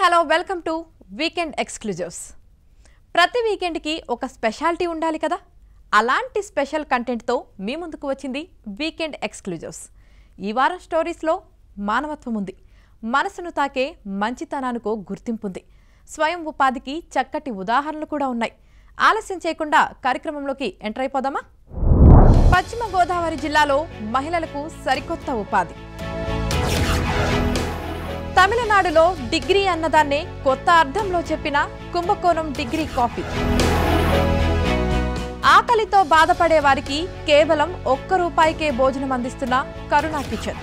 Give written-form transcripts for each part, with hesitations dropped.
Hello welcome to weekend exclusives. ప్రతి వీకెండ్కి ఒక speciality ఉండాలి కదా, అలాంటి స్పెషల్ కంటెంట్తో మీ ముందుకు వచ్చింది వీకెండ్ ఎక్స్క్లూజివ్స్. ఈ వారం స్టోరీస్లో మానవత్వం ఉంది, మనసును తాకే మంచితనానికి గుర్తింపు ఉంది, స్వయం ఉపాధికి చక్కటి ఉదాహరణలు కూడా ఉన్నాయి. ఆలస్యం చేయకుండా కార్యక్రమంలోకి ఎంటర్ అయిపోదామా? పశ్చిమ గోదావరి జిల్లాలో మహిళలకు సరికొత్త ఉపాధి. తమిళనాడులో డిగ్రీ అన్నదాన్నే కొత్త అర్థంలో చెప్పిన కుంభకోణం డిగ్రీ కాఫీ. ఆకలితో బాధపడే వారికి కేవలం ₹1 భోజనం అందిస్తున్న కరుణా కిచెన్.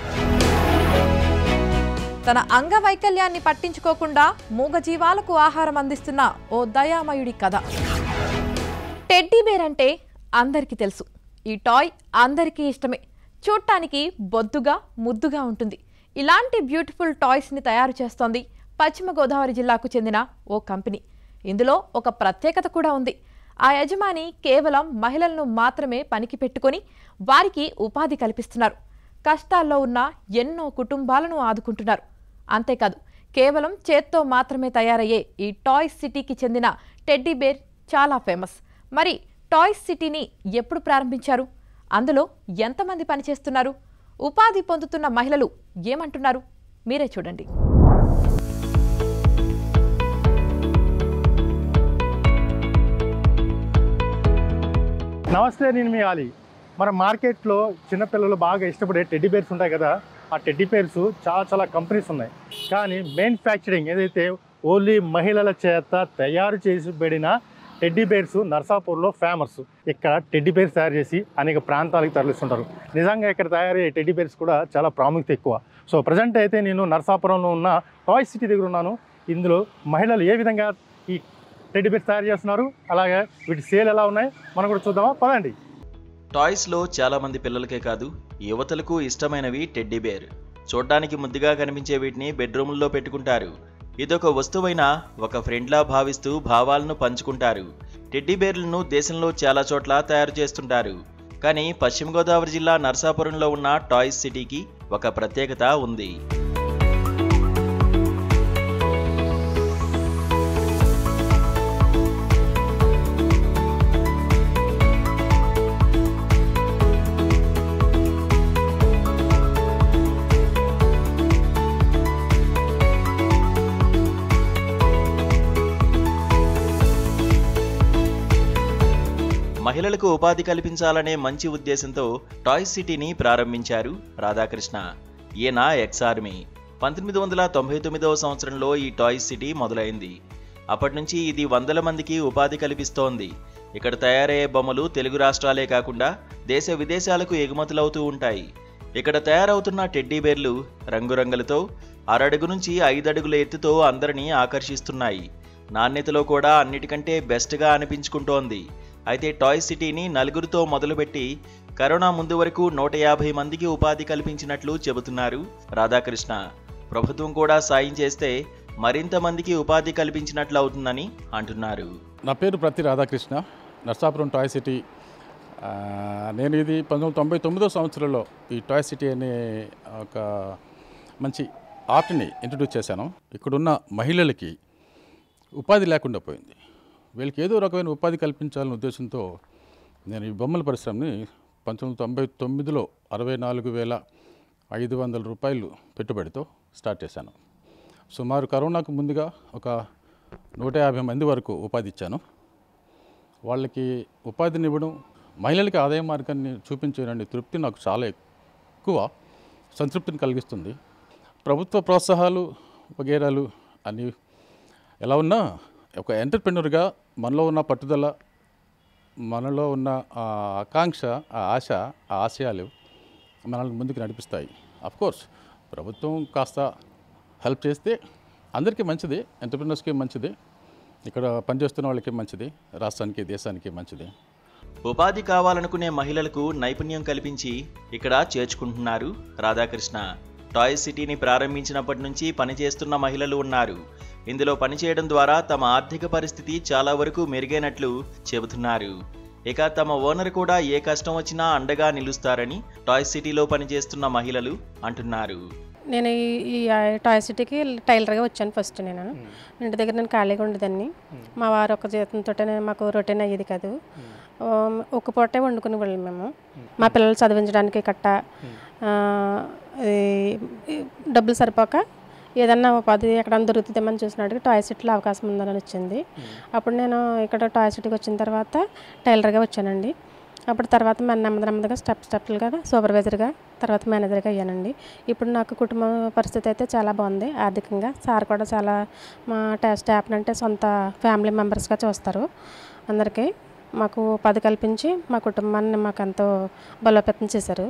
తన అంగవైకల్యాన్ని పట్టించుకోకుండా మూగజీవాలకు ఆహారం అందిస్తున్న ఓ దయామయుడి కథ. టెడ్డీ బేర్ అంటే అందరికీ తెలుసు. ఈ టాయ్ అందరికీ ఇష్టమే. చూడటానికి బొద్దుగా ముద్దుగా ఉంటుంది. ఇలాంటి బ్యూటిఫుల్ టాయ్స్ని తయారు చేస్తోంది పశ్చిమ గోదావరి జిల్లాకు చెందిన ఓ కంపెనీ. ఇందులో ఒక ప్రత్యేకత కూడా ఉంది. ఆ యజమాని కేవలం మహిళలను మాత్రమే పనికి పెట్టుకొని వారికి ఉపాధి కల్పిస్తున్నారు. కష్టాల్లో ఉన్న ఎన్నో కుటుంబాలను ఆదుకుంటున్నారు. అంతేకాదు, కేవలం చేత్తో మాత్రమే తయారయ్యే ఈ టాయ్స్ సిటీకి చెందిన టెడ్డీ బేర్ చాలా ఫేమస్. మరి టాయ్స్ సిటీని ఎప్పుడు ప్రారంభించారు? అందులో ఎంతమంది పనిచేస్తున్నారు? ఉపాధి పొందుతున్న మహిళలు ఏమంటున్నారు? మీరే చూడండి. నమస్తే, నేను మీ ఆలి. మన మార్కెట్లో చిన్నపిల్లలు బాగా ఇష్టపడే టెడ్డీ బేర్స్ ఉంటాయి కదా, ఆ టెడ్డీ బేర్స్ చాలా కంపెనీస్ ఉన్నాయి. కానీ మ్యానుఫ్యాక్చరింగ్ ఏదైతే ఓన్లీ మహిళల చేత తయారు చేసిబడిన టెడ్డీ బేర్స్ నర్సాపూర్లో ఫేమస్. ఇక్కడ టెడ్డీ బేర్స్ తయారు చేసి అనేక ప్రాంతాలకు తరలిస్తుంటారు. నిజంగా ఇక్కడ తయారయ్యే టెడ్డీ బేర్స్ కూడా చాలా ప్రాముఖ్యత ఎక్కువ. సో ప్రజెంట్ అయితే నేను నర్సాపురంలో ఉన్న టాయ్ సిటీ దగ్గర ఉన్నాను. ఇందులో మహిళలు ఏ విధంగా ఈ టెడ్డీ బేర్స్ తయారు చేస్తున్నారు, అలాగే వీటి సేల్ ఎలా ఉన్నాయి మనం కూడా చూద్దామా? పదండి. టాయ్స్లో చాలామంది పిల్లలకే కాదు, యువతలకు ఇష్టమైనవి టెడ్డీ బేర్. చూడ్డానికి ముద్దుగా కనిపించే వీటిని బెడ్రూముల్లో పెట్టుకుంటారు. ఇదొక వస్తువైనా ఒక ఫ్రెండ్లా భావిస్తూ భావాలను పంచుకుంటారు. టెడ్డీ బేర్లను దేశంలో చాలా చోట్ల తయారు చేస్తుంటారు. కానీ పశ్చిమ గోదావరి జిల్లా నర్సాపురంలో ఉన్న టాయ్స్ సిటీకి ఒక ప్రత్యేకత ఉంది. మహిళలకు ఉపాధి కల్పించాలనే మంచి ఉద్దేశంతో టాయ్స్ సిటీని ప్రారంభించారు రాధాకృష్ణ. ఈయన ఎక్స్ ఆర్మీ. 1999వ సంవత్సరంలో ఈ టాయ్స్ సిటీ మొదలైంది. అప్పటి నుంచి ఇది వందల మందికి ఉపాధి కల్పిస్తోంది. ఇక్కడ తయారయ్యే బొమ్మలు తెలుగు రాష్ట్రాలే కాకుండా దేశ విదేశాలకు ఎగుమతులవుతూ ఉంటాయి. ఇక్కడ తయారవుతున్న టెడ్డీ బేర్లు రంగురంగులతో 6 అడుగు నుంచి 5 అడుగుల ఎత్తుతో అందరినీ ఆకర్షిస్తున్నాయి. నాణ్యతలో కూడా అన్నిటికంటే బెస్ట్గా అనిపించుకుంటోంది. అయితే టాయ్స్ సిటీని నలుగురితో మొదలుపెట్టి కరోనా ముందు వరకు 150 మందికి ఉపాధి కల్పించినట్లు చెబుతున్నారు రాధాకృష్ణ. ప్రభుత్వం కూడా సాయం చేస్తే మరింత మందికి ఉపాధి కల్పించినట్లు అవుతుందని అంటున్నారు. నా పేరు ప్రతి రాధాకృష్ణ, నర్సాపురం టాయ్ సిటీ. నేను ఇది 1999వ సంవత్సరంలో ఈ టాయ్ సిటీ అనే ఒక మంచి ఆర్ట్ని ఇంట్రడ్యూస్ చేశాను. ఇక్కడున్న మహిళలకి ఉపాధి లేకుండా పోయింది. వీళ్ళకి ఏదో రకమైన ఉపాధి కల్పించాలనే ఉద్దేశంతో నేను ఈ బొమ్మల పరిశ్రమని 1999లో ₹64,500 పెట్టుబడితో స్టార్ట్ చేశాను. సుమారు కరోనాకు ముందుగా ఒక 150 మంది వరకు ఉపాధి ఇచ్చాను. వాళ్ళకి ఉపాధిని ఇవ్వడం, మహిళలకి ఆదాయ మార్గాన్ని చూపించేటువంటి తృప్తి నాకు చాలా ఎక్కువ సంతృప్తిని కలిగిస్తుంది. ప్రభుత్వ ప్రోత్సాహాలు వగేరాలు అన్నీ ఎలా ఉన్నా ఒక ఎంటర్‌ప్రెన్యూర్‌గా మనలో ఉన్న పట్టుదల, మనలో ఉన్న ఆకాంక్ష, ఆ ఆశ, ఆ ఆశయాలు మనల్ని ముందుకు నడిపిస్తాయి. అఫ్కోర్స్ ప్రభుత్వం కాస్త హెల్ప్ చేస్తే అందరికీ మంచిది, ఎంటర్‌ప్రెన్యూర్స్కి మంచిది, ఇక్కడ పనిచేస్తున్న వాళ్ళకి మంచిది, రాష్ట్రానికి దేశానికి మంచిది. ఉపాధి కావాలనుకునే మహిళలకు నైపుణ్యం కల్పించి ఇక్కడ చేర్చుకుంటున్నారు రాధాకృష్ణ. టాయ్స్ సిటీని ప్రారంభించినప్పటి నుంచి పనిచేస్తున్న మహిళలు ఉన్నారు. ఇందులో పనిచేయడం ద్వారా తమ ఆర్థిక పరిస్థితి చాలా వరకు మెరుగైనట్లు చెబుతున్నారు. ఇక తమ ఓనర్ కూడా ఏ కష్టం వచ్చినా అండగా నిలుస్తారని టాయ్స్ సిటీలో పనిచేస్తున్న మహిళలు అంటున్నారు. నేను ఈ టాయ్ సిటీకి టైలర్గా వచ్చాను ఫస్ట్. నేను ఇంటి దగ్గర నేను ఖాళీగా ఉండేదాన్ని. మా వారు ఒక జీతంతో మాకు రొటీన్ అయ్యేది కాదు. ఒక పూటే వండుకునే వాళ్ళం మేము. మా పిల్లలు చదివించడానికి కట్ట డబ్బులు సరిపోక ఏదన్నా ఉపాధి ఎక్కడన్నా దొరుకుతుందేమని చూసినట్టుగా టాయ్ సిటీలో అవకాశం ఉందని వచ్చింది. అప్పుడు నేను ఇక్కడ టాయ్ సిటీకి వచ్చిన తర్వాత టైలర్గా వచ్చానండి. అప్పుడు తర్వాత నెమ్మదిగా స్టెప్లుగా సూపర్వైజర్గా తర్వాత మేనేజర్గా అయ్యానండి. ఇప్పుడు నాకు కుటుంబ పరిస్థితి అయితే చాలా బాగుంది ఆర్థికంగా. సార్ కూడా చాలా మా స్టాఫ్ని అంటే సొంత ఫ్యామిలీ మెంబర్స్గా చూస్తారు. అందరికీ మాకు ఉపాధి కల్పించి మా కుటుంబాన్ని మాకు ఎంతో బలోపేతం చేశారు.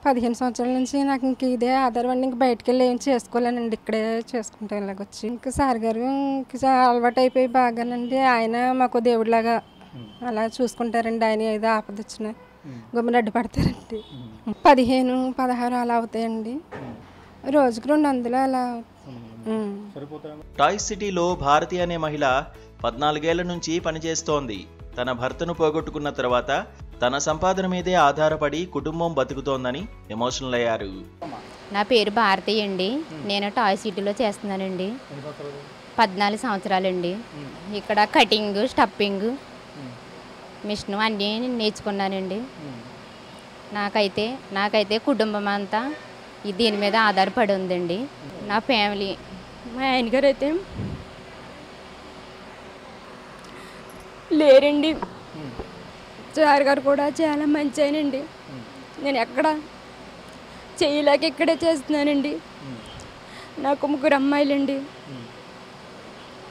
15 సంవత్సరాల నుంచి నాకు ఇంక ఇదే ఆధారం అండి. ఇంక బయటకు వెళ్ళి ఏం చేసుకోలేనండి, ఇక్కడే చేసుకుంటే ఇలాగొచ్చి ఇంకా సార్ గారు ఇంక అలవాటు అయిపోయి బాగానండి. ఆయన మాకు దేవుడిలాగా అలా చూసుకుంటారండి. ఆయన ఏదో ఆపద వచ్చినా గమ్మున అడ్డుపడతారండి. 15, 16 అలా అవుతాయండి. రోజుకు 200 అలా. టాయ్ సిటీలో భారతి అనే మహిళ 14 ఏళ్ల నుంచి పనిచేస్తోంది. తన భర్తను పోగొట్టుకున్న తర్వాత తన సంపాదన మీదే ఆధారపడి కుటుంబం బతుకుతోందని ఎమోషనల్ అయ్యారు. నా పేరు భారతి అండి. నేను టాయ్ సిటీలో చేస్తున్నానండి. 14 సంవత్సరాలండి. ఇక్కడ కటింగ్, స్టప్పింగ్, మిషన్ అన్నీ నేర్చుకున్నానండి. నాకైతే కుటుంబం అంతా దీని మీద ఆధారపడి ఉందండి. నా ఫ్యామిలీ, మా ఆయనగారు అయితే లేరండి. సార్ గారు కూడా చాలా మంచి ఆయనండి. నేను ఎక్కడ చేయలేక ఇక్కడే చేస్తున్నానండి. నాకు 3 అమ్మాయిలండి.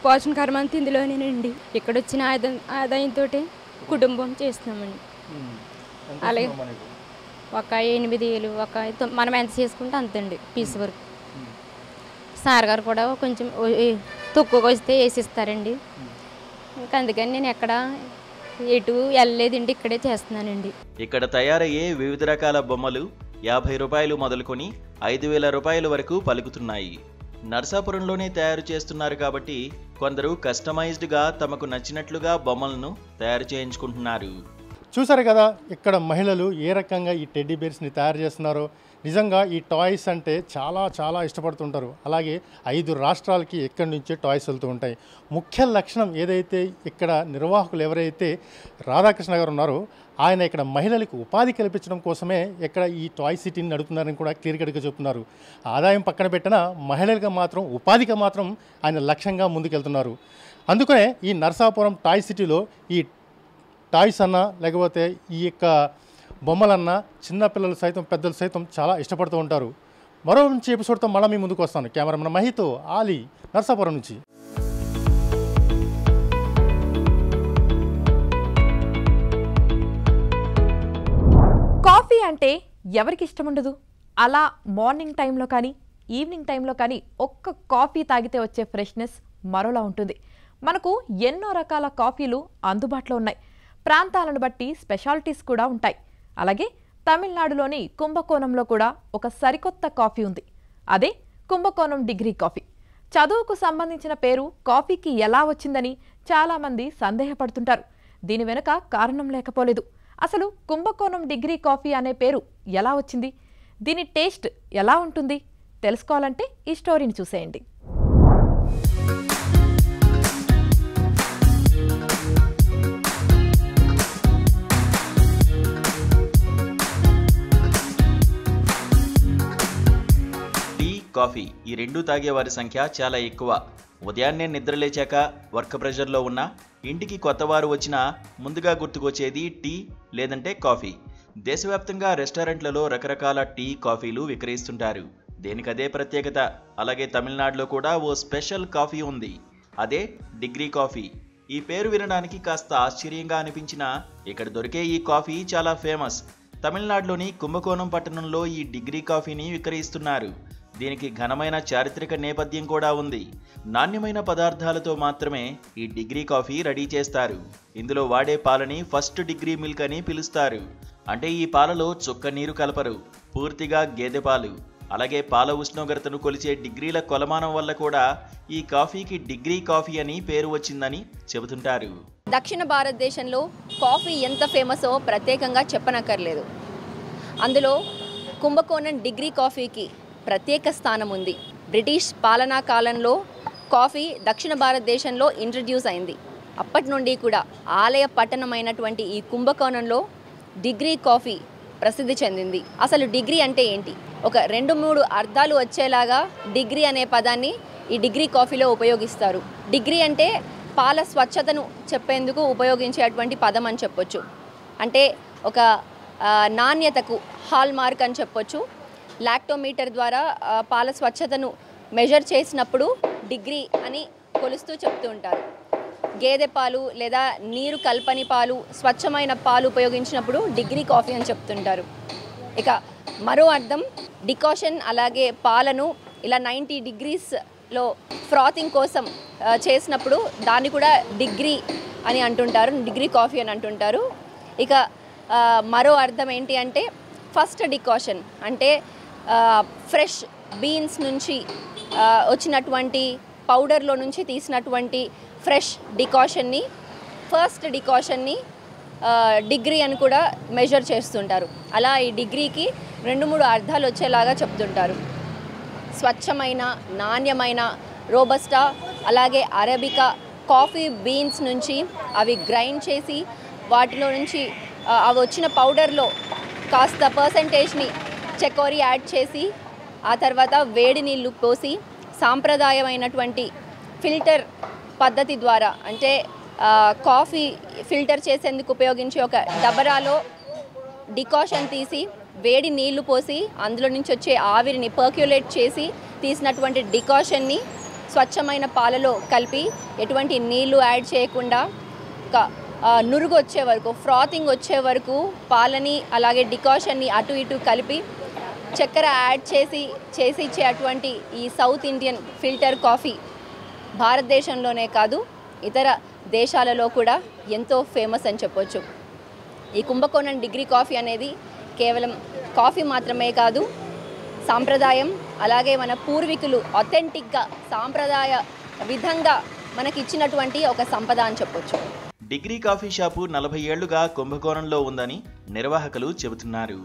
పోషణ కర్మంతా ఇందులోనేనండి. ఇక్కడ వచ్చిన ఆదాయంతో కుటుంబం చేస్తున్నామండి. అలాగే ఒక 8,000 మనం ఎంత చేసుకుంటే అంతండి పీస్ వర్క్. సార్ గారు కూడా కొంచెం తక్కువగా వస్తే వేసిస్తారండి. ఇంకా అందుకని నేను ఎక్కడ ఎటు వెళ్ళలేదండి, ఇక్కడే చేస్తున్నానండి. ఇక్కడ తయారయ్యే వివిధ రకాల బొమ్మలు 50 రూపాయలు మొదలుకొని 5,000 రూపాయల వరకు పలుకుతున్నాయి. నర్సాపురంలోనే తయారు చేస్తున్నారు కాబట్టి కొందరు కస్టమైజ్డ్గా తమకు నచ్చినట్లుగా బొమ్మలను తయారు చేయించుకుంటున్నారు. చూసారు కదా ఇక్కడ మహిళలు ఏ రకంగా ఈ టెడ్డీ బేర్స్ని తయారు చేస్తున్నారో. నిజంగా ఈ టాయ్స్ అంటే చాలా చాలా ఇష్టపడుతుంటారు. అలాగే 5 రాష్ట్రాలకి ఎక్కడి నుంచే టాయ్స్ వెళ్తూ ఉంటాయి. ముఖ్య లక్షణం ఏదైతే ఇక్కడ నిర్వాహకులు ఎవరైతే రాధాకృష్ణ గారు ఉన్నారో ఆయన ఇక్కడ మహిళలకు ఉపాధి కల్పించడం కోసమే ఇక్కడ ఈ టాయ్ సిటీని నడుపుతున్నారని కూడా క్లియర్ కట్గా చెప్తున్నారు. ఆదాయం పక్కన పెట్టినా మహిళలకు మాత్రం ఉపాధిగా మాత్రం ఆయన లక్ష్యంగా ముందుకెళ్తున్నారు. అందుకనే ఈ నర్సాపురం టాయ్ సిటీలో ఈ టాయ్స్ అన్నా లేకపోతే ఈ యొక్క బొమ్మలన్నా చిన్నపిల్లలు సైతం పెద్దలు సైతం చాలా ఇష్టపడుతూ ఉంటారు. మరో మంచి ఎపిసోడ్తో మళ్ళీ మీ ముందుకు వస్తాను. కెమెరామెన్ మహితో ఆలీ, నర్సాపురం నుంచి. కాఫీ అంటే ఎవరికి ఇష్టం ఉండదు? అలా మార్నింగ్ టైంలో కానీ ఈవినింగ్ టైంలో కానీ ఒక్క కాఫీ తాగితే వచ్చే ఫ్రెష్నెస్ మరోలా ఉంటుంది. మనకు ఎన్నో రకాల కాఫీలు అందుబాటులో ఉన్నాయి. ప్రాంతాలను బట్టి స్పెషాలిటీస్ కూడా ఉంటాయి. అలాగే తమిళనాడులోని కుంభకోణంలో కూడా ఒక సరికొత్త కాఫీ ఉంది. అదే కుంభకోణం డిగ్రీ కాఫీ. చదువుకు సంబంధించిన పేరు కాఫీకి ఎలా వచ్చిందని చాలామంది సందేహపడుతుంటారు. దీని వెనుక కారణం లేకపోలేదు. అసలు కుంభకోణం డిగ్రీ కాఫీ అనే పేరు ఎలా వచ్చింది? దీని టేస్ట్ ఎలా ఉంటుంది? తెలుసుకోవాలంటే ఈ స్టోరీని చూసేయండి. కాఫీ ఈ రెండూ తాగే వారి సంఖ్య చాలా ఎక్కువ. ఉదయాన్నే నిద్రలేచాక వర్క్ ప్రెషర్లో ఉన్న ఇంటికి కొత్తవారు వచ్చినా ముందుగా గుర్తుకొచ్చేది టీ లేదంటే కాఫీ. దేశవ్యాప్తంగా రెస్టారెంట్లలో రకరకాల టీ, కాఫీలు విక్రయిస్తుంటారు. దేనికదే ప్రత్యేకత. అలాగే తమిళనాడులో కూడా ఓ స్పెషల్ కాఫీ ఉంది. అదే డిగ్రీ కాఫీ. ఈ పేరు వినడానికి కాస్త ఆశ్చర్యంగా అనిపించినా ఇక్కడ దొరికే ఈ కాఫీ చాలా ఫేమస్. తమిళనాడులోని కుంభకోణం పట్టణంలో ఈ డిగ్రీ కాఫీని విక్రయిస్తున్నారు. దీనికి ఘనమైన చారిత్రక నేపథ్యం కూడా ఉంది. నాణ్యమైన పదార్థాలతో మాత్రమే ఈ డిగ్రీ కాఫీ రెడీ చేస్తారు. ఇందులో వాడే పాలని ఫస్ట్ డిగ్రీ మిల్క్ అని పిలుస్తారు. అంటే ఈ పాలలో చుక్క నీరు కలపరు, పూర్తిగా గేదె పాలు. అలాగే పాల ఉష్ణోగ్రతను కొలిచే డిగ్రీల కొలమానం వల్ల కూడా ఈ కాఫీకి డిగ్రీ కాఫీ అని పేరు వచ్చిందని చెబుతుంటారు. దక్షిణ భారతదేశంలో కాఫీ ఎంత ఫేమసో ప్రత్యేకంగా చెప్పనక్కర్లేదు. అందులో కుంభకోణం డిగ్రీ కాఫీకి ప్రత్యేక స్థానం ఉంది. బ్రిటిష్ పాలనా కాలంలో కాఫీ దక్షిణ భారతదేశంలో ఇంట్రడ్యూస్ అయింది. అప్పటి నుండి కూడా ఆలయ పట్టణమైనటువంటి ఈ కుంభకోణంలో డిగ్రీ కాఫీ ప్రసిద్ధి చెందింది. అసలు డిగ్రీ అంటే ఏంటి? ఒక 2-3 అర్థాలు వచ్చేలాగా డిగ్రీ అనే పదాన్ని ఈ డిగ్రీ కాఫీలో ఉపయోగిస్తారు. డిగ్రీ అంటే పాల స్వచ్ఛతను చెప్పేందుకు ఉపయోగించేటువంటి పదం అని చెప్పొచ్చు. అంటే ఒక నాణ్యతకు హాల్ మార్క్ అని చెప్పొచ్చు. లాక్టోమీటర్ ద్వారా పాల స్వచ్ఛతను మెజర్ చేసినప్పుడు డిగ్రీ అని కొలుస్తూ చెప్తూ ఉంటారు. గేదె పాలు లేదా నీరు కల్పని పాలు, స్వచ్ఛమైన పాలు ఉపయోగించినప్పుడు డిగ్రీ కాఫీ అని చెప్తుంటారు. ఇక మరో అర్థం డికాషన్, అలాగే పాలను ఇలా 90 డిగ్రీస్లో ఫ్రాతింగ్ కోసం చేసినప్పుడు దాన్ని కూడా డిగ్రీ అని అంటుంటారు, డిగ్రీ కాఫీ అని అంటుంటారు. ఇక మరో అర్థం ఏంటి అంటే ఫస్ట్ డికాషన్, అంటే ఫ్రెష్ బీన్స్ నుంచి వచ్చినటువంటి పౌడర్లో నుంచి తీసినటువంటి ఫ్రెష్ డికాషన్ని, ఫస్ట్ డికాషన్ని డిగ్రీ అని కూడా మెజర్ చేస్తుంటారు. అలా ఈ డిగ్రీకి 2-3 అర్థాలు వచ్చేలాగా చెప్తుంటారు. స్వచ్ఛమైన, నాణ్యమైన రోబస్టా అలాగే అరబికా కాఫీ బీన్స్ నుంచి అవి గ్రైండ్ చేసి వాటిలో నుంచి అవి వచ్చిన పౌడర్లో కాస్త పర్సంటేజ్ని చకోరి యాడ్ చేసి ఆ తర్వాత వేడి నీళ్ళు పోసి సాంప్రదాయమైనటువంటి ఫిల్టర్ పద్ధతి ద్వారా, అంటే కాఫీ ఫిల్టర్ చేసేందుకు ఉపయోగించే ఒక డబరాలో డికాషన్ తీసి వేడి నీళ్లు పోసి అందులో నుంచి వచ్చే ఆవిరిని పర్క్యులేట్ చేసి తీసినటువంటి డికాషన్ని స్వచ్ఛమైన పాలలో కలిపి ఎటువంటి నీళ్లు యాడ్ చేయకుండా నురుగు వచ్చే వరకు, ఫ్రాతింగ్ వచ్చే వరకు పాలని అలాగే డికాషన్ని అటు ఇటు కలిపి చక్కెర యాడ్ చేసి ఇచ్చేటువంటి ఈ సౌత్ ఇండియన్ ఫిల్టర్ కాఫీ భారతదేశంలోనే కాదు ఇతర దేశాలలో కూడా ఎంతో ఫేమస్ అని చెప్పొచ్చు. ఈ కుంభకోణం డిగ్రీ కాఫీ అనేది కేవలం కాఫీ మాత్రమే కాదు, సాంప్రదాయం, అలాగే మన పూర్వీకులు ఆథెంటిక్గా సాంప్రదాయ విధంగా మనకి ఇచ్చినటువంటి ఒక సంపద అని చెప్పొచ్చు. డిగ్రీ కాఫీ షాపు 40 ఏళ్లుగా కుంభకోణంలో ఉందని నిర్వాహకులు చెబుతున్నారు.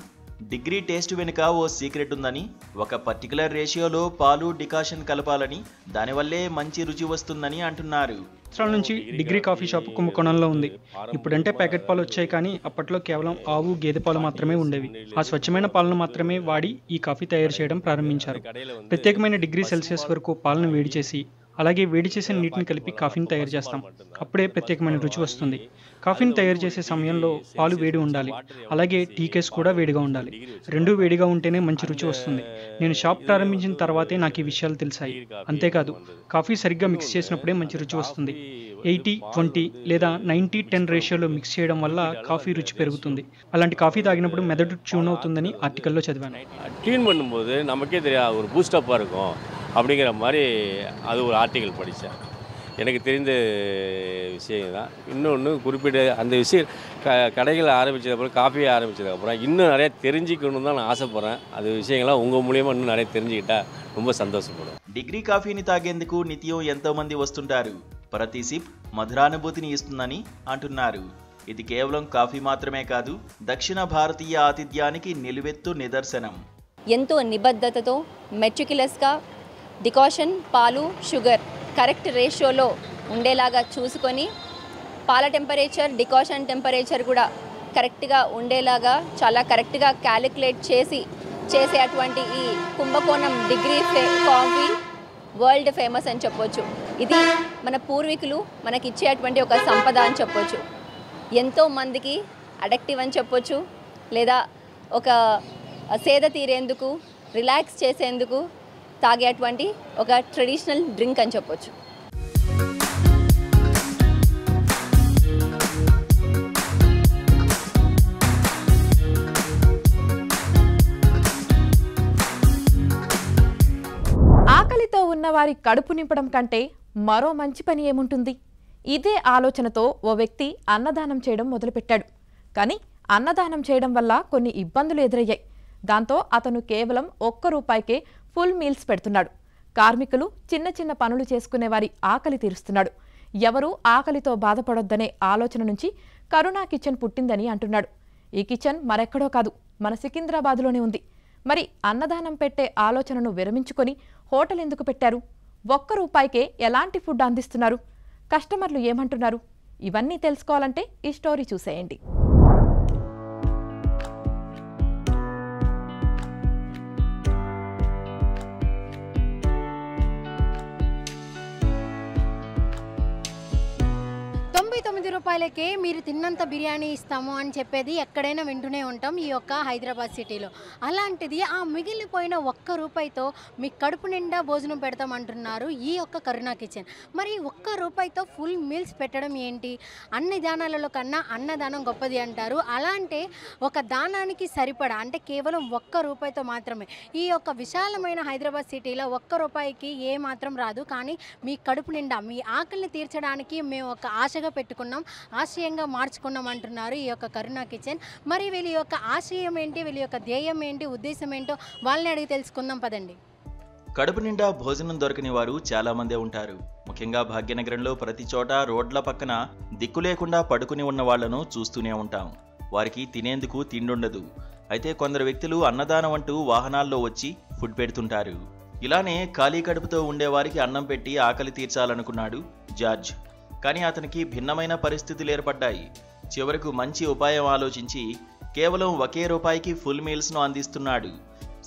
డిగ్రీ టేస్ట్ వెనుక ఓ సీక్రెట్ ఉందని, ఒక పర్టికులర్ రేషియోలో పాలు డికాషన్ కలపాలని, దానివల్లే మంచి రుచి వస్తుందని అంటున్నారు. సంవత్సరాల నుంచి డిగ్రీ కాఫీ షాపు కుంభకోణంలో ఉంది. ఇప్పుడంటే ప్యాకెట్ పాలు వచ్చాయి, కానీ అప్పట్లో కేవలం ఆవు, గేదె పాలు మాత్రమే ఉండేవి. ఆ స్వచ్ఛమైన పాలను మాత్రమే వాడి ఈ కాఫీ తయారు చేయడం ప్రారంభించారు. ప్రత్యేకమైన డిగ్రీ సెల్సియస్ వరకు పాలను వేడి చేసి, అలాగే వేడి చేసిన నీటిని కలిపి కాఫీని తయారు చేస్తాం. అప్పుడే ప్రత్యేకమైన రుచి వస్తుంది. కాఫీని తయారు చేసే సమయంలో పాలు వేడి ఉండాలి, అలాగే టీ కేస్ కూడా వేడిగా ఉండాలి. రెండూ వేడిగా ఉంటేనే మంచి రుచి వస్తుంది. నేను షాప్ ప్రారంభించిన తర్వాతే నాకు ఈ విషయాలు తెలిసాయి. అంతేకాదు, కాఫీ సరిగ్గా మిక్స్ చేసినప్పుడే మంచి రుచి వస్తుంది. 80-20 లేదా 90-10 రేషియోలో మిక్స్ చేయడం వల్ల కాఫీ రుచి పెరుగుతుంది. అలాంటి కాఫీ తాగినప్పుడు మెదడు ట్యూన్ అవుతుందని ఆర్టికల్లో చదివాను. ట్యూన్ பண்ணும்போது நமக்கே தெரியாது ஒரு பூஸ்டப்பாக இருக்கும் அப்படிங்கிற மாதிரி அது ஒரு ஆர்டிக்கல் படித்தேன். எனக்கு தெரிந்த விஷயம் தான். இன்னொன்று குறிப்பிட்ட அந்த விஷயம் கடைகளை ஆரம்பித்ததுக்கப்புறம், காஃபியை ஆரம்பித்ததுக்கப்புறம் இன்னும் நிறையா தெரிஞ்சுக்கணுன்னு தான் நான் ஆசைப்பட்றேன். அது விஷயங்கள்லாம் உங்கள் மூலியமாக இன்னும் நிறைய தெரிஞ்சுக்கிட்டா ரொம்ப சந்தோஷப்படும். డిగ్రీ కాఫీని తాగేందుకు నిత్యం ఎంతో మంది వస్తుంటారు. ప్రతి సిప్ మధురానుభూతిని ఇస్తుందని అంటున్నారు. ఇది కేవలం కాఫీ మాత్రమే కాదు, దక్షిణ భారతీయ ఆతిథ్యానికి నిలువెత్తు నిదర్శనం. ఎంతో నిబద్ధతతో మెటిక్యులస్గా డికాషన్, పాలు, షుగర్ కరెక్ట్ రేషియోలో ఉండేలాగా చూసుకొని, పాల టెంపరేచర్, డికాషన్ టెంపరేచర్ కూడా కరెక్ట్గా ఉండేలాగా చాలా కరెక్ట్గా క్యాలిక్యులేట్ చేసేటువంటి ఈ కుంభకోణం డిగ్రీ కాఫీ వరల్డ్ ఫేమస్ అని చెప్పొచ్చు. ఇది మన పూర్వీకులు మనకిచ్చేటువంటి ఒక సంపద అని చెప్పొచ్చు. ఎంతో మందికి అడిక్టివ్ అని చెప్పొచ్చు, లేదా ఒక సేద తీరేందుకు, రిలాక్స్ చేసేందుకు తాగేటువంటి ఒక ట్రెడిషనల్ డ్రింక్ అని చెప్పొచ్చు. ఆకలితో ఉన్నవారి కడుపు నింపడం కంటే మరో మంచి పని ఏముంటుంది? ఇదే ఆలోచనతో ఓ వ్యక్తి అన్నదానం చేయడం మొదలుపెట్టాడు. కానీ అన్నదానం చేయడం వల్ల కొన్ని ఇబ్బందులు ఎదురయ్యాయి. దాంతో అతను కేవలం ₹1 ఫుల్ మీల్స్ పెడుతున్నాడు. కార్మికులు చిన్న చిన్న పనులు చేసుకునే వారి ఆకలి తీరుస్తున్నాడు. ఎవరూ ఆకలితో బాధపడొద్దనే ఆలోచన నుంచి కరుణా కిచెన్ పుట్టిందని అంటున్నాడు. ఈ కిచెన్ మరెక్కడో కాదు, మన సికింద్రాబాద్లోనే ఉంది. మరి అన్నదానం పెట్టే ఆలోచనను విరమించుకొని హోటల్ ఎందుకు పెట్టారు? ₹1 ఎలాంటి ఫుడ్ అందిస్తున్నారు? కస్టమర్లు ఏమంటున్నారు? ఇవన్నీ తెలుసుకోవాలంటే ఈ స్టోరీ చూసేయండి. ₹99కే మీరు తిన్నంత బిర్యానీ ఇస్తాము అని చెప్పేది ఎక్కడైనా వింటూనే ఉంటాం ఈ యొక్క హైదరాబాద్ సిటీలో. అలాంటిది ఆ మిగిలిపోయిన ₹1తో మీ కడుపు నిండా భోజనం పెడతామంటున్నారు ఈ యొక్క కరుణా కిచెన్. మరి ₹1తో ఫుల్ మీల్స్ పెట్టడం ఏంటి? అన్ని దానాలలో కన్నా అన్నదానం గొప్పది అంటారు. అలాంటి ఒక దానానికి సరిపడా అంటే కేవలం ₹1తో మాత్రమే ఈ యొక్క విశాలమైన హైదరాబాద్ సిటీలో ₹1కి ఏ మాత్రం రాదు. కానీ మీ కడుపు నిండా మీ ఆకలిని తీర్చడానికి మేము ఒక ఆశగా పెట్టుకున్నాం, ఆశయంగా మార్చుకున్నాం అంటున్నారు ఈ యొక్క కరుణా కిచెన్. మరి వీళ్ళ యొక్క ఆశయం ఏంటి, వీళ్ళ యొక్క ధ్యేయం ఏంటి, ఉద్దేశం ఏంటో వాళ్ళని అడిగి తెలుసుకుందాం పదండి. కడుపు నిండా భోజనం దొరకని వారు చాలా మందే ఉంటారు. ముఖ్యంగా భాగ్యనగరంలో ప్రతి చోట రోడ్ల పక్కన దిక్కు లేకుండా పడుకుని ఉన్న వాళ్లను చూస్తూనే ఉంటాం. వారికి తినేందుకు తిండుండదు. అయితే కొందరు వ్యక్తులు అన్నదానం అంటూ వాహనాల్లో వచ్చి ఫుడ్ పెడుతుంటారు. ఇలానే ఖాళీ కడుపుతో ఉండేవారికి అన్నం పెట్టి ఆకలి తీర్చాలనుకున్నాడు జార్జ్. కానీ అతనికి భిన్నమైన పరిస్థితులు ఏర్పడ్డాయి. చివరకు మంచి ఉపాయం ఆలోచించి కేవలం ₹1కి ఫుల్ మీల్స్ను అందిస్తున్నాడు.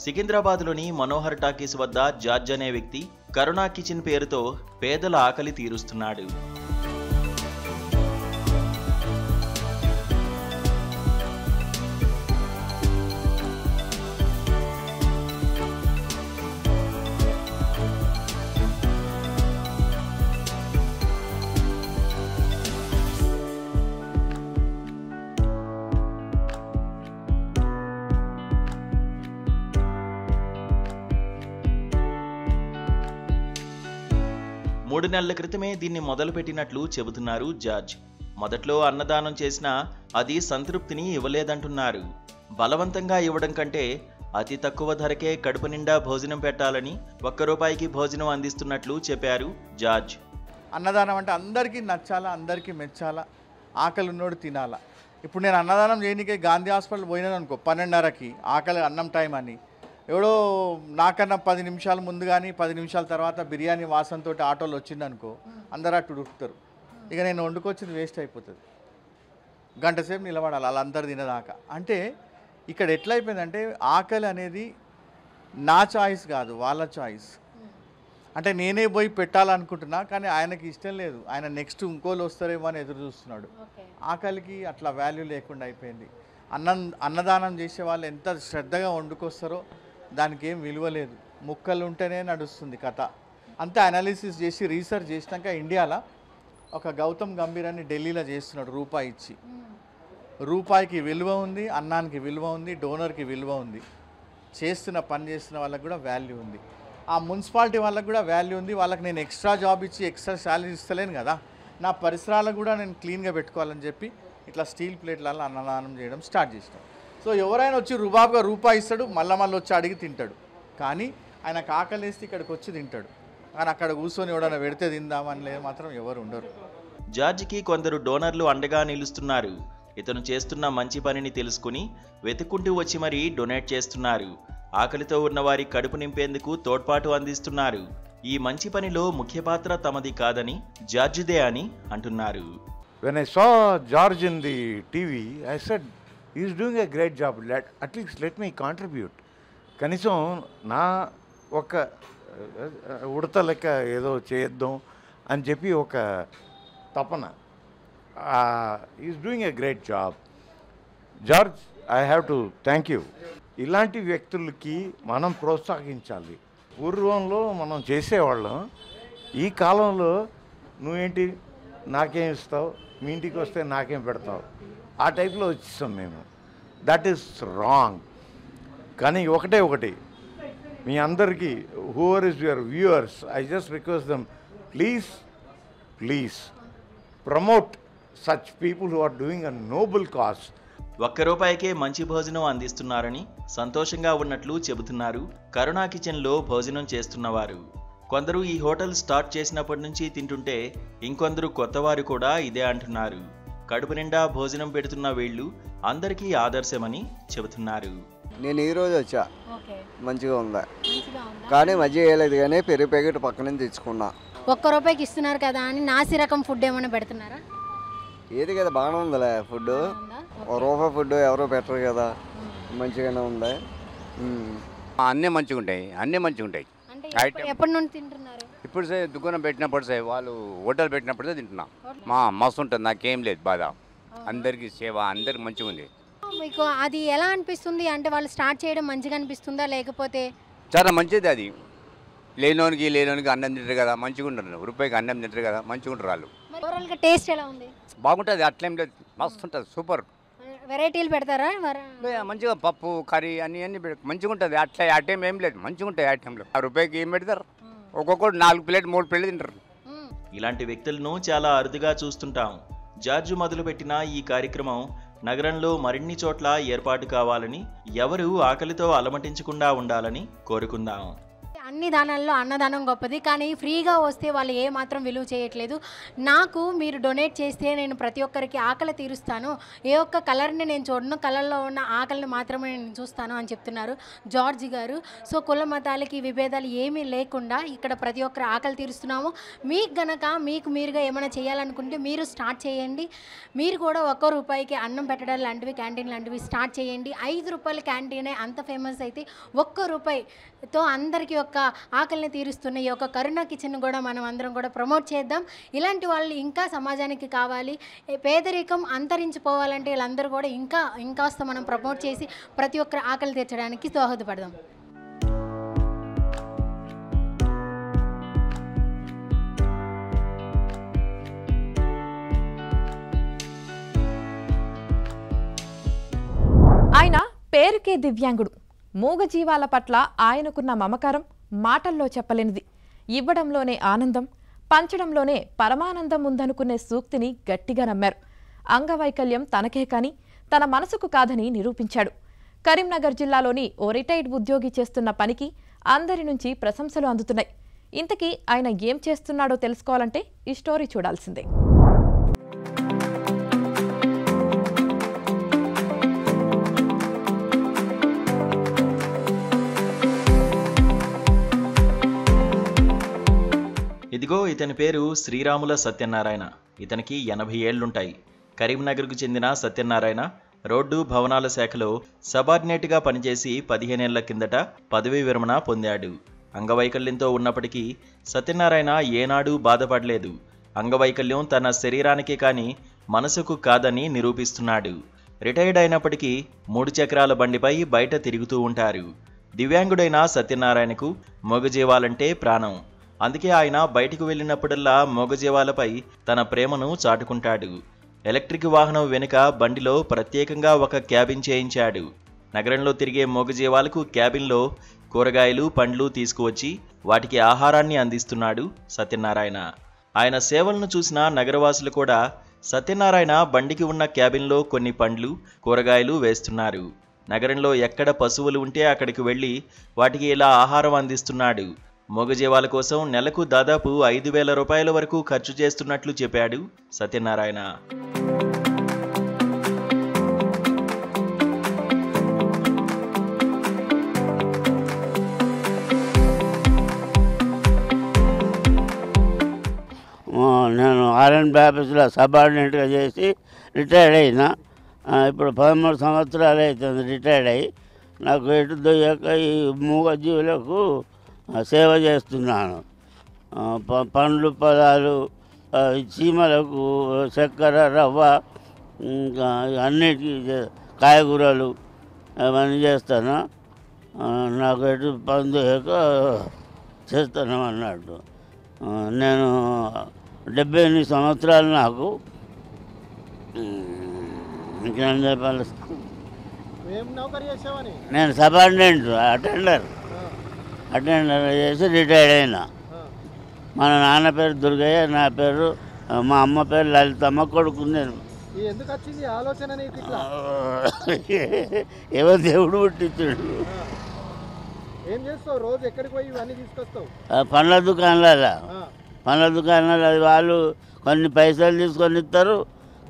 సికింద్రాబాద్లోని మనోహర్ టాకీస్ వద్ద జార్జ్ అనే వ్యక్తి కరుణా కిచెన్ పేరుతో పేదల ఆకలి తీరుస్తున్నాడు. మూడు నెలల క్రితమే దీన్ని మొదలుపెట్టినట్లు చెబుతున్నారు జార్జ్. మొదట్లో అన్నదానం చేసినా అది సంతృప్తిని ఇవ్వలేదంటున్నారు. బలవంతంగా ఇవ్వడం కంటే అతి తక్కువ ధరకే కడుపు నిండా భోజనం పెట్టాలని ₹1కి భోజనం అందిస్తున్నట్లు చెప్పారు జార్జ్. అన్నదానం అంటే అందరికీ నచ్చాలా, అందరికీ మెచ్చాలా, ఆకలి ఉన్నోడు తినాలా. ఇప్పుడు నేను అన్నదానం చేయనికే గాంధీ హాస్పిటల్ పోయినాను అనుకో 12:30కి ఆకలి అన్నం టైం అని, ఎవడో నాకన్నా 10 నిమిషాల ముందు కానీ 10 నిమిషాల తర్వాత బిర్యానీ వాసనతో ఆటోలు వచ్చిందనుకో అందరూ అటు ఉరుకుతారు. ఇక నేను వండుకొచ్చింది వేస్ట్ అయిపోతుంది. గంట సేపు నిలబడాలి వాళ్ళందరూ తినేదాకా. అంటే ఇక్కడ ఎట్లయిపోయిందంటే ఆకలి అనేది నా చాయిస్ కాదు, వాళ్ళ చాయిస్. అంటే నేనే పోయి పెట్టాలనుకుంటున్నా కానీ ఆయనకి ఇష్టం లేదు. ఆయన నెక్స్ట్ ఇంకోళ్ళు వస్తారేమో అని ఎదురు చూస్తున్నాడు. ఆకలికి అట్లా వాల్యూ లేకుండా అయిపోయింది. అన్నదానం చేసే వాళ్ళు ఎంత శ్రద్ధగా వండుకొస్తారో దానికి ఏం విలువ లేదు. ముక్కలు ఉంటేనే నడుస్తుంది కథ. అంతా అనాలిసిస్ చేసి రీసెర్చ్ చేసినాక ఇండియాలో ఒక గౌతమ్ గంభీర్ అని ఢిల్లీలో చేస్తున్నాడు ₹1 ఇచ్చి. ₹1కి విలువ ఉంది, అన్నానికి విలువ ఉంది, డోనర్కి విలువ ఉంది. చేస్తున్న పని చేస్తున్న వాళ్ళకి కూడా వాల్యూ ఉంది. ఆ మున్సిపాలిటీ వాళ్ళకి కూడా వాల్యూ ఉంది. వాళ్ళకి నేను ఎక్స్ట్రా జాబ్ ఇచ్చి ఎక్స్ట్రా శాలరీ ఇస్తలేను కదా, నా పరిసరాలకు కూడా నేను క్లీన్గా పెట్టుకోవాలని చెప్పి ఇట్లా స్టీల్ ప్లేట్లలో అన్నదానం చేయడం స్టార్ట్ చేసినాం. సో ఎవరైనా వచ్చి రుబాబుగా ₹1 ఇస్తాడు, మళ్ళీ వచ్చి అడిగి తింటాడు. కానీ ఆయనకు ఆకలిస్తే ఇక్కడికి వచ్చి తింటాడు. కానీ అక్కడ కూర్చొని ఎవడైనా పెడితే తిందామని లేదు మాత్రం ఎవరు ఉండరు. జార్జ్కి కొందరు డోనర్లు అండగా నిలుస్తున్నారు. ఇతను చేస్తున్న మంచి పనిని తెలుసుకుని వెతుక్కుంటూ వచ్చి మరీ డొనేట్ చేస్తున్నారు. ఆకలితో ఉన్నవారి కడుపు నింపేందుకు తోడ్పాటు అందిస్తున్నారు. ఈ మంచి పనిలో ముఖ్య పాత్ర తమది కాదని జార్జ్దే అని అంటున్నారు. When I saw George in the TV, I said, he is doing a great job. At least let me contribute. కనీసం నా ఒక ఉడత లెక్క ఏదో చేద్దాం అని చెప్పి ఒక తపన. Is doing a great job. George, I have to thank you. ఇలాంటి వ్యక్తులకి మనం ప్రోత్సహించాలి. పూర్వంలో మనం చేసేవాళ్ళం, ఈ కాలంలో నువ్వేంటి నాకేం ఇస్తావు, మీ ఇంటికి వస్తే నాకేం పెడతావు, ఆ టైప్లో వచ్చేస్తాం మేము. That is wrong. కానీ ఒకటి మీ అందరికీ whoever is your viewers, I just request them, please promote such people who are doing a noble cause. ₹1కే మంచి భోజనం అందిస్తున్నారని సంతోషంగా ఉన్నట్లు చెబుతున్నారు కరుణా కిచెన్లో భోజనం చేస్తున్నవారు. కొందరు ఈ హోటల్ స్టార్ట్ చేసినప్పటి నుంచి తింటుంటే ఇంకొందరు కొత్తవారు కూడా ఇదే అంటున్నారు. కడుపు నిండా భోజనం పెడుతున్న వీళ్లు అందరికీ ఆదర్శమని చెబుతున్నారు. నేను ఈరోజు వచ్చా. మంచిగా ఉందా కానీ మజ్జిగ వేయలేదు కానీ పెరుగు ప్యాకెట్ పక్కన తెచ్చుకున్నా. ₹1 ఇస్తున్నారు కదా అని నాసి రకం ఫుడ్ ఏమైనా పెడుతున్నారా? ఏది కదా బాగానే ఉందిలే ఫుడ్. ₹1 ఫుడ్ ఎవరో పెట్టరు కదా, మంచిగానే ఉంది. అన్నీ మంచిగా ఉంటాయి, అన్నీ మంచిగా ఉంటాయి. ఎప్పటి నుండి తింటున్నారు? ఇప్పుడు దుకాణం పెట్టినప్పుడు వాళ్ళు హోటల్ పెట్టినప్పుడే తింటున్నాం. మస్తు ఉంటుంది, నాకేం లేదు బాధ. అందరికీ సేవ, అందరికి మంచిగా ఉంది. మీకు అది ఎలా అనిపిస్తుంది? అంటే వాళ్ళు స్టార్ట్ చేయడం మంచిగా అనిపిస్తుందా లేకపోతే? చాలా మంచిది అది. లేనోనికి అన్నం తింటారు కదా, మంచిగా ఉంటారు. రూపాయికి అన్నం తింటారు కదా, మంచిగా ఉంటారు వాళ్ళు. ఓవరాల్గా టేస్ట్ ఎలా ఉంది? బాగుంటుంది, అట్లేం లేదు, మస్తు ఉంటుంది, సూపర్. వెరైటీలు పెడతారా? మంచిగా పప్పు కర్రీ అన్నీ మంచిగా ఉంటుంది. అట్లా ఐటెం ఏం లేదు, మంచిగా ఉంటాయి ఐటెంలో. ₹1 ఏం పెడతారు? ఒక్కొక్కటి 4 ప్లేట్ 3 ప్లేట్లు తింటారు. ఇలాంటి వ్యక్తులను చాలా అరుదుగా చూస్తుంటాం. జార్జు మొదలుపెట్టిన ఈ కార్యక్రమం నగరంలో మరిన్ని చోట్ల ఏర్పాటు కావాలని, ఎవరు ఆకలితో అలమటించకుండా ఉండాలని కోరుకుందాం. అన్ని దానాల్లో అన్నదానం గొప్పది, కానీ ఫ్రీగా వస్తే వాళ్ళు ఏ మాత్రం విలువ చేయట్లేదు. నాకు మీరు డొనేట్ చేస్తే నేను ప్రతి ఒక్కరికి ఆకలి తీరుస్తాను, ఏ ఒక్క కలర్ని నేను చూడను, కలర్లో ఉన్న ఆకలిని మాత్రమే నేను చూస్తాను అని చెప్తున్నారు జార్జి గారు. సో కుల మతాలకి విభేదాలు ఏమీ లేకుండా ఇక్కడ ప్రతి ఒక్కరు ఆకలి తీరుస్తున్నాము. మీకు గనక మీకు మీరుగా ఏమైనా చేయాలనుకుంటే మీరు స్టార్ట్ చేయండి. మీరు కూడా ₹1 అన్నం పెట్టడం లాంటివి, క్యాంటీన్ లాంటివి స్టార్ట్ చేయండి. ₹5 క్యాంటీనే అంత ఫేమస్ అయితే ₹1తో అందరికీ ఒక ఆకలిని తీరుస్తున్న ఈ యొక్క కరుణ కిచెన్ కూడా మనం అందరం కూడా ప్రమోట్ చేద్దాం. ఇలాంటి వాళ్ళు ఇంకా సమాజానికి కావాలి. పేదరికం అంతరించిపోవాలంటే వీళ్ళందరూ కూడా ఇంకాస్త మనం ప్రమోట్ చేసి ప్రతి ఒక్కరి ఆకలి తీర్చడానికి దోహదపడదాం. ఆయన పేరుకే దివ్యాంగుడు. మూగజీవాల పట్ల ఆయనకున్న మమకారం మాటల్లో చెప్పలేనిది. ఇవ్వడంలోనే ఆనందం, పంచడంలోనే పరమానందం ఉందనుకునే సూక్తిని గట్టిగా నమ్మారు. అంగవైకల్యం తనకే కాని తన మనసుకు కాదని నిరూపించాడు. కరీంనగర్ జిల్లాలోని ఓ రిటైర్డ్ ఉద్యోగి చేస్తున్న పనికి అందరి నుంచి ప్రశంసలు అందుతున్నాయి. ఇంతకీ ఆయన ఏం చేస్తున్నాడో తెలుసుకోవాలంటే ఈ స్టోరీ చూడాల్సిందే. ఇదిగో ఇతని పేరు శ్రీరాముల సత్యనారాయణ. ఇతనికి 80 ఏళ్లుంటాయి. కరీంనగర్కు చెందిన సత్యనారాయణ రోడ్డు భవనాల శాఖలో సబార్డినేట్గా పనిచేసి 15 ఏళ్ల కిందట పదవీ విరమణ పొందాడు. అంగవైకల్యంతో ఉన్నప్పటికీ సత్యనారాయణ ఏనాడూ బాధపడలేదు. అంగవైకల్యం తన శరీరానికే కానీ మనసుకు కాదని నిరూపిస్తున్నాడు. రిటైర్డ్ అయినప్పటికీ 3 చక్రాల బండిపై బయట తిరుగుతూ ఉంటారు. దివ్యాంగుడైన సత్యనారాయణకు మూగజీవాలంటే ప్రాణం. అందుకే ఆయన బయటికి వెళ్ళినప్పుడల్లా మూగజీవాలపై తన ప్రేమను చాటుకుంటాడు. ఎలక్ట్రిక్ వాహనం వెనుక బండిలో ప్రత్యేకంగా ఒక క్యాబిన్ చేయించాడు. నగరంలో తిరిగే మూగజీవాలకు క్యాబిన్లో కూరగాయలు, పండ్లు తీసుకువచ్చి వాటికి ఆహారాన్ని అందిస్తున్నాడు సత్యనారాయణ. ఆయన సేవలను చూసిన నగరవాసులు కూడా సత్యనారాయణ బండికి ఉన్న క్యాబిన్లో కొన్ని పండ్లు, కూరగాయలు వేస్తున్నారు. నగరంలో ఎక్కడ పశువులు ఉంటే అక్కడికి వెళ్ళి వాటికి ఇలా ఆహారం అందిస్తున్నాడు. మూగజీవాల కోసం నెలకు దాదాపు ₹5,000 వరకు ఖర్చు చేస్తున్నట్లు చెప్పాడు సత్యనారాయణ. నేను ఆర్ఎండ్బి ఆఫీసులో సబార్డినేట్గా చేసి రిటైర్డ్ అయినా. ఇప్పుడు 13 సంవత్సరాలు అవుతుంది రిటైర్డ్ అయ్యి. నాకు ఎటు దొయ్యాక ఈ మూగజీవులకు సేవ చేస్తున్నాను. పండ్లు, పొలాలు, చీమలకు చక్కెర, రవ్వ, ఇంకా అన్నిటికీ కాయగూరలు అవన్నీ చేస్తాను. నాకు ఎటు పందుక చేస్తాను అన్నట్టు. నేను 78 సంవత్సరాలు నాకు. ఇంకేం చెప్పాలి? నేను సబార్డినేట్ అటెండర్ చేసి రిటైర్డ్ అయినా. మన నాన్న పేరు దుర్గయ్య, నా పేరు, మా అమ్మ పేరు లలితమ్మ. కొడుకు నేను. ఏవో దేవుడు పుట్టించాడు. పండ్ల దుకాణాలు అది వాళ్ళు కొన్ని పైసలు తీసుకొని ఇస్తారు,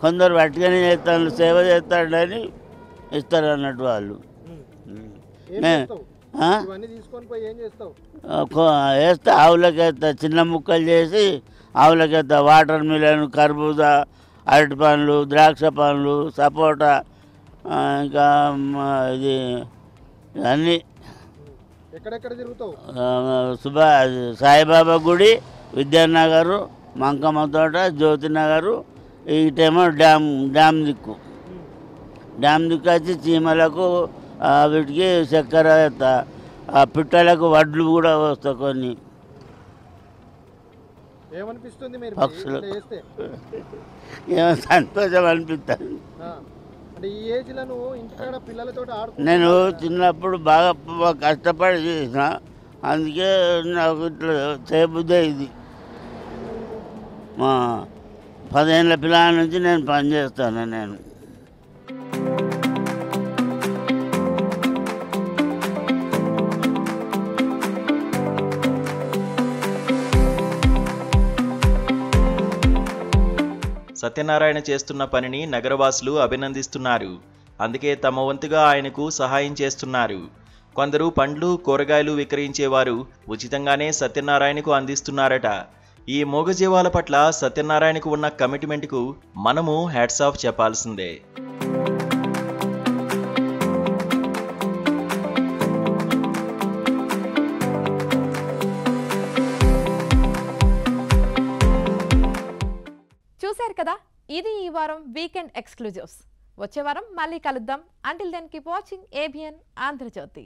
కొందరు పట్టుకొని చేస్తాను సేవ చేస్తాడని ఇస్తారు అన్నట్టు వాళ్ళు. వేస్తా ఆవులకి వేస్తా, చిన్న ముక్కలు చేసి ఆవులకి వేస్తా. వాటర్ మిలన్, కర్బూజా, అరటి పండ్లు, ద్రాక్ష పండ్లు, సపోటా, ఇంకా ఇది అన్నీ. సాయిబాబా గుడి, విద్యానగరు, మంకమ్మ తోట, జ్యోతి నగరు, ఇటేమో డ్యామ్ దిక్కు వచ్చి చీమలకు వీటికి చక్కెర వేస్తా. ఆ పిట్టలకు వడ్లు కూడా వస్తా కొన్ని. పక్షులకు ఏమో సంతోషం అనిపిస్తుంది. నేను చిన్నప్పుడు బాగా కష్టపడి చేసిన, అందుకే నాకు ఇట్లా చేయబుద్దే. ఇది మా 10 ఏళ్ళ పిల్లల నుంచి నేను పనిచేస్తాను. నేను సత్యనారాయణ చేస్తున్న పనిని నగరవాసులు అభినందిస్తున్నారు. అందుకే తమ వంతుగా ఆయనకు సహాయం చేస్తున్నారు. కొందరు పండ్లు, కూరగాయలు విక్రయించేవారు ఉచితంగానే సత్యనారాయణకు అందిస్తున్నారట. ఈ మూగజీవాల పట్ల సత్యనారాయణకు ఉన్న కమిట్మెంట్కు మనము హ్యాట్స్ ఆఫ్ చెప్పాల్సిందే. చూశారు కదా, ఇది ఈ వారం వీకెండ్ ఎక్స్క్లూజివ్స్. వచ్చే వారం మళ్ళీ కలుద్దాం. Until then keep watching ABN Andhra Jyothi.